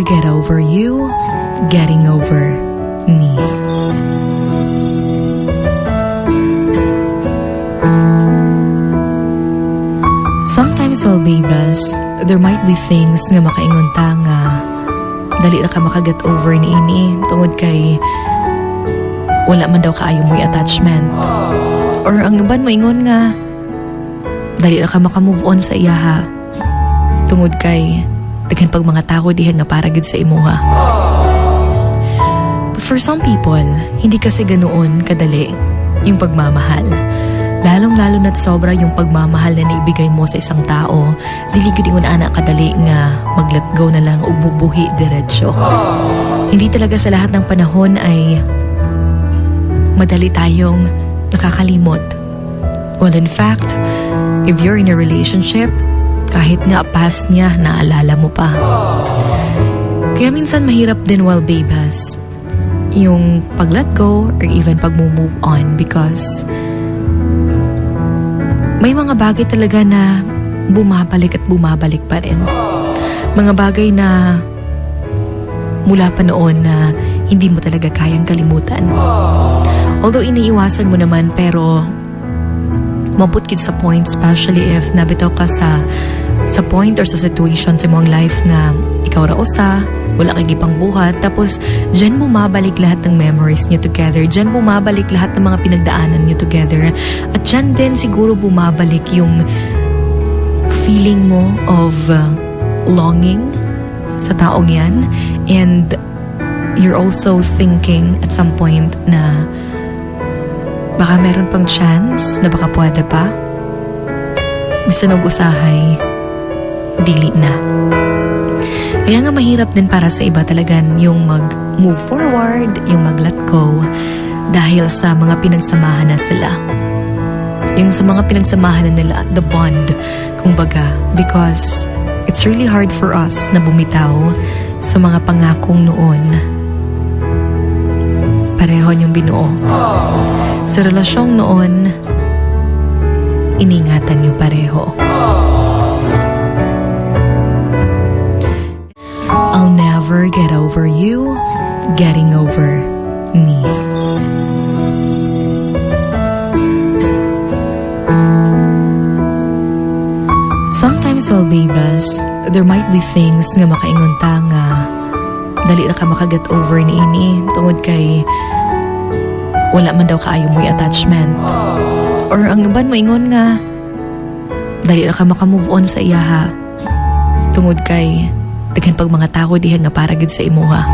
get over you getting over me. Sometimes, well, babes, there might be things nga makaingon ta nga dali na ka makaget over ni ini tungod kay wala man daw kaayo mo'y attachment. Or ang iban mo ingon nga dali na ka makamove on sa iyaha tungod kay daghan pag mga tao dihan nga para gid sa imuha. But for some people, hindi kasi ganoon kadali yung pagmamahal. Lalong-lalo na't sobra yung pagmamahal na naibigay mo sa isang tao, dili gud ingon ana kadali nga mag-let go na lang o bubuhi diretsyo. Hindi talaga sa lahat ng panahon ay madali tayong nakakalimot. Well, in fact, if you're in a relationship, kahit nga past niya, naalala mo pa. Kaya minsan mahirap din, well, babes, yung pag-let go or even pag-move on because may mga bagay talaga na bumabalik at bumabalik pa rin. Mga bagay na mula pa noon na hindi mo talaga kayang kalimutan. Although iniiwasan mo naman pero mabot gid sa point, especially if nabitaw ka sa point or sa situation sa mong life nga ikaw ra usa, wala kay gipang buhat, tapos dyan bumabalik lahat ng memories niyo together, dyan bumabalik lahat ng mga pinagdaanan niyo together, at dyan din siguro bumabalik yung feeling mo of longing sa taong yan, and you're also thinking at some point na baka meron pang chance na baka pwede pa. Bisan og usahay, dili na. Kaya nga mahirap din para sa iba talagan yung mag-move forward, yung mag-let go dahil sa mga pinagsamahan na sila. Yung sa mga pinagsamahan na nila, the bond, kumbaga, because it's really hard for us na bumitaw sa mga pangakong noon. Pareho niyong binuo. Sa relasyong noon, iningatan niyo pareho. I'll never get over you getting over me. Sometimes, well, babes, there might be things nga makaingon ta nga dali na ka makaget over ni ini tungod kay wala man daw kaayo mo'y attachment. Or ang iban mo ingon nga dali na ka makamove on sa iyaha tungod kay daghan pag mga tao dihan nga para gid sa imuha.